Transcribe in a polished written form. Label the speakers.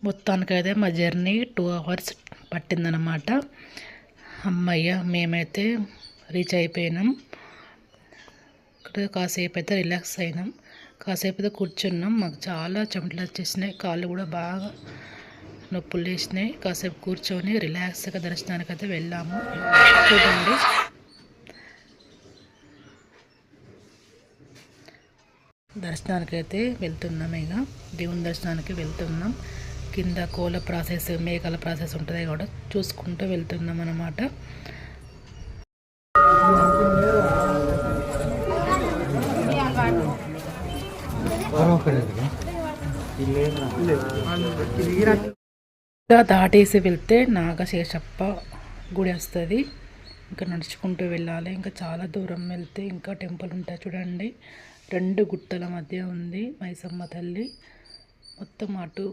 Speaker 1: మొత్తానికైతే మా journey 2 hours పట్టిందనమాట. అమ్మయ్య మేమైతే రీచ్ అయిపోయినాం. ఇక్కడ కాసేపు అయితే రిలాక్స్ అయినాం, కాసేపు అయితే కూర్చున్నాం. మాకు చాలా చెమటలు వచ్చేసినాయి, కాళ్ళు కూడా బాగా నొప్పులు లేచినాయి. కాసేపు కూర్చొని రిలాక్స్గా దర్శనానికి అయితే వెళ్ళాము. చూడండి, దర్శనానికి అయితే వెళ్తున్నాం. ఇక దేవుని దర్శనానికి వెళ్తున్నాం. కింద కోల ప్రాసెస్, మేకల ప్రాసెస్ ఉంటుంది కూడా చూసుకుంటూ వెళ్తున్నాం అన్నమాట. దాటేసి వెళ్తే నాగశేషప్ప గుడి వస్తుంది. ఇంకా నడుచుకుంటూ వెళ్ళాలి. ఇంకా చాలా దూరం వెళ్తే ఇంకా టెంపుల్ ఉంటాయి. చూడండి, 2 గుట్టల మధ్య ఉంది మైసమ్మ తల్లి. మొత్తం అటు